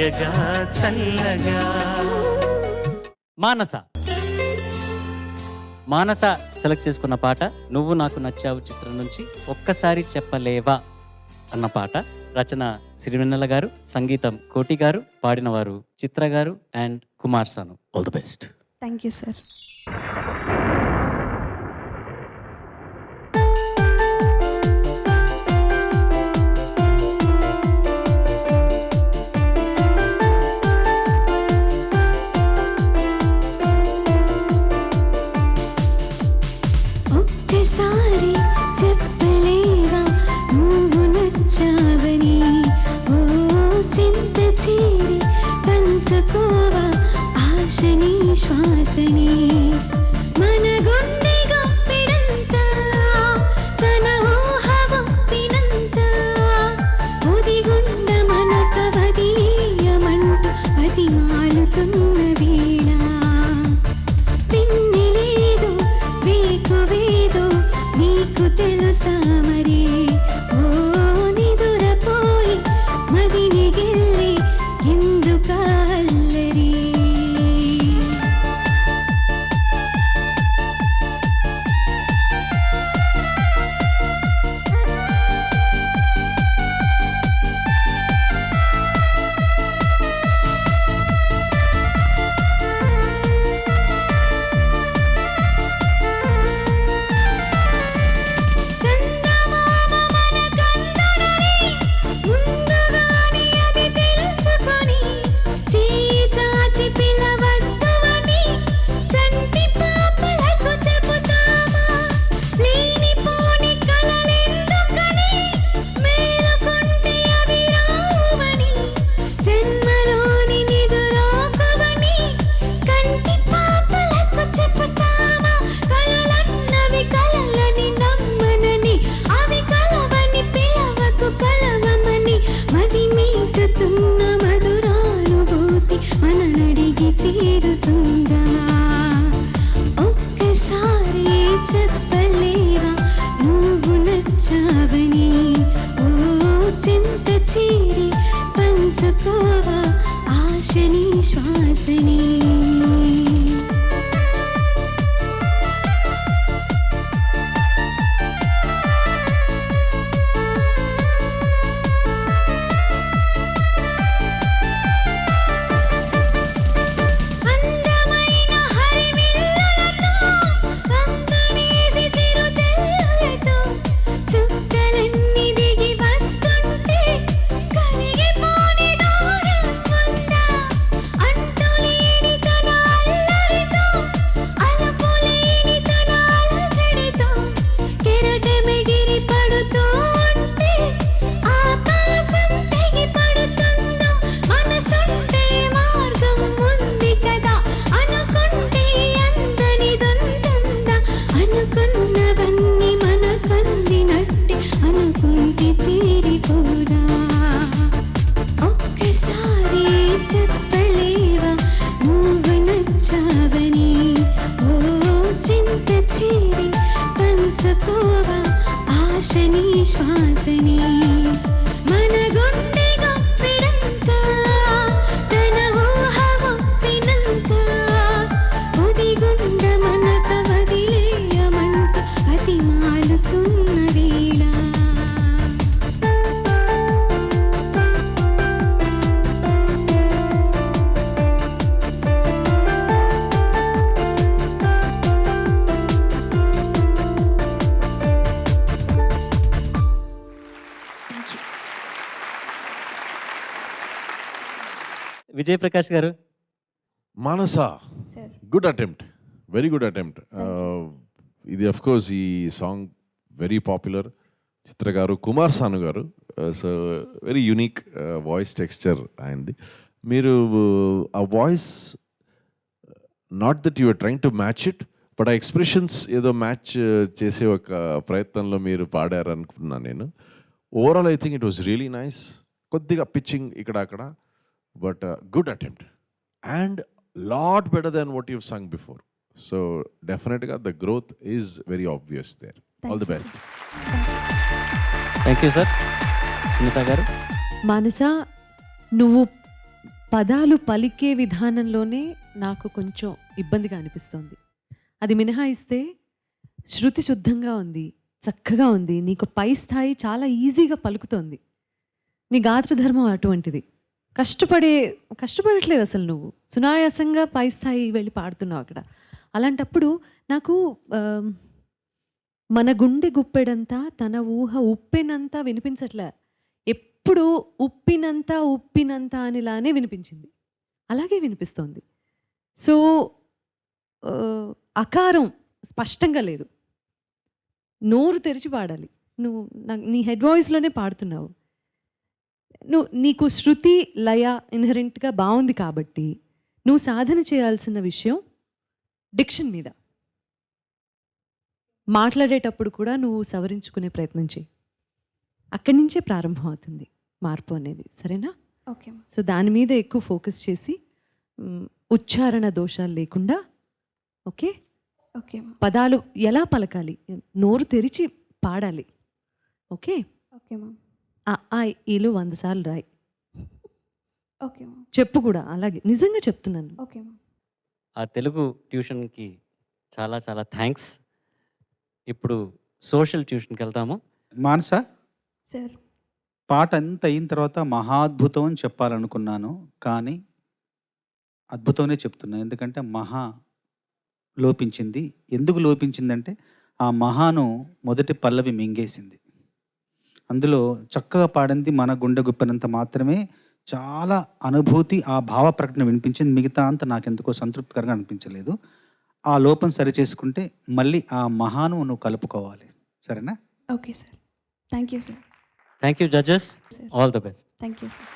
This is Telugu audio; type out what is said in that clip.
హాయగా చల్లగా. మానస మానస సెలెక్ట్ చేసుకున్న పాట నువ్వు నాకు నచ్చావు చిత్రం నుంచి ఒక్కసారి చెప్పలేవా అన్న పాట. రచన సిరివెన్నెల గారు, సంగీతం కోటి గారు, పాడినవారు చిత్ర గారు and Kumar Sanu. All the best. Thank you sir. ఒక్కసారి చెప్పలేవా నువ్వు నచ్చావని, ఓ చింత చీరి పంచుకోవా ఆశని శ్వాసని. మన గుండె గొప్పిడంత తన ఊహ గొప్పినంత ఒదిగుండ మనక వదిలేయమంటూ బతిమాలుతున్న వేళ, పిన్నెలేదో వేకువేదో నీకు తెలుసా మరి, ఓ నిదురపోయి మదిని గెల్లి ఎందుకల్లరి. చందమామ మన కన్నులని ముందుగాని అది తెలుసుకొని, చేయి చాచి పిలవద్దువని చంటి పాపలకు చెబుతామా. లేనిపోని కలలెందుకని మేలుకుంటే అవి రావని, జన్మలోని నిదురాకువని కంటి పాపలకు చెబుతామా. కలలన్నవి కలలని నమ్మనని, అవి కలవని పిలవకు కలవమని, మది మీటుతున్న మధురానుభూతి మననడిగి చేరుతుందా. ఒక్కసారి చెప్పలేవా నువ్వు నచ్చావని, ఓ చింత చీరి పంచుకోవా ఆశని శ్వాసని. అందమైన హరివిల్లులతో కంకణేసి చిరు జల్లులతో చుక్కలన్నీ దిగి వస్తుంటే కరిగిపోని దూరం ఉందా. అంతులేని తన అల్లరితో అలుపులేని తన అలజడితో కెరటమెగిరి పడుతూ ఉంటే ఆకాశం తెగి పడుతుందో. మనసుంటే మార్గం ఉంది కదా, అనుకుంటే అందనిదుంటుందా. అనుకున్నవన్నీ మనకందినట్టే అనుకుంటే తీరిపోదా. ఒక్కసారి చెప్పలేవా నువ్వు నచ్చావని, ఓ చింత చీరి పంచుకోవా ఆశని శ్వాసని. మన గుండె గొప్పిడంత తన ఊహ గొప్పినంత ఒదిగుండ మనక వదిలేయమంటూ బతిమాలుతున్న వేళ. విజయ్ ప్రకాష్ గారు. Manasa, sir good attempt, very good attempt. ఇది అఫ్ కోర్స్ ఈ సాంగ్ వెరీ పాపులర్. చిత్ర గారు, కుమార్ సాను గారు, so very unique voice texture ఆయనది. మీరు ఆ voice not that you are trying to match it, but ఆ ఎక్స్ప్రెషన్స్ ఏదో మ్యాచ్ చేసే ఒక ప్రయత్నంలో మీరు పాడారు అనుకున్నాను నేను. Overall I think it was really nice. కొద్దిగా పిచ్చింగ్ ఇక్కడ అక్కడ, but good attempt and lot better then what you've sung before. So definitely the growth is very obvious there. All the best. Thank you sir. Sunitha garu. Manasa, నువ్వు పదాలు పలికే విధానంలోనే నాకు కొంచెం ఇబ్బందిగా అనిపిస్తోంది. అది మినహాయిస్తే శృతి శుద్ధంగా ఉంది, చక్కగా ఉంది, నీకు పై స్థాయి చాలా ఈజీగా పలుకుతోంది. నీ గాత్రధర్మం అటువంటిది. కష్టపడట్లేదు అసలు, నువ్వు సునాయాసంగా పై స్థాయి వెళ్ళి పాడుతున్నావు అక్కడ. అలాంటప్పుడు నాకు మన గుండె గుప్పెడంతా తన ఊహ ఉప్పెనంతా వినిపించట్లే, ఎప్పుడు ఉప్పినంత అనిలానే వినిపించింది, అలాగే వినిపిస్తోంది. సో అకారం స్పష్టంగా లేదు, నోరు తెరిచి పాడాలి. నువ్వు నీ హెడ్ వాయిస్లోనే పాడుతున్నావు. నీకు శృతి లయ ఇన్హరెంట్గా బాగుంది కాబట్టి నువ్వు సాధన చేయాల్సిన విషయం డిక్షన్ మీద. మాట్లాడేటప్పుడు కూడా నువ్వు సవరించుకునే ప్రయత్నం చేయి. అక్కడి నుంచే ప్రారంభం అవుతుంది మార్పు అనేది, సరేనా? ఓకే. సో దాని మీద ఎక్కువ ఫోకస్ చేసి ఉచ్చారణ దోషాలు లేకుండా, ఓకే, ఓకే. పదాలు ఎలా పలకాలి, నోరు తెరిచి పాడాలి. Okay okay ma'am. ఆ ఈలు 100 సార్లు రాయి, ఓకే మ్యామ్. చెప్పు కూడా అలాగే, నిజంగా చెప్తున్నాను. Okay ma'am. ఆ తెలుగు ట్యూషన్కి చాలా చాలా థ్యాంక్స్. ఇప్పుడు సోషల్ ట్యూషన్కి వెళ్తాము. మానస, సార్. పాట అంత అయిన తర్వాత మహాద్భుతం అని చెప్పాలనుకున్నాను, కానీ అద్భుతమే చెప్తున్నా. ఎందుకంటే మహా లోపించింది. ఎందుకు లోపించిందంటే ఆ మహాను మొదటి పల్లవి మింగేసింది. అందులో చక్కగా పాడింది మన గుండె గుప్పినంత మాత్రమే, చాలా అనుభూతి, ఆ భావ ప్రకటన వినిపించింది. మిగతా అంతా నాకెందుకో సంతృప్తికరంగా అనిపించలేదు. ఆ లోపం సరి చేసుకుంటే మళ్ళీ ఆ మహాను నువ్వు కలుపుకోవాలి, సరేనా? Okay sir. Thank you sir. Thank you judges, all the best. Thank you sir.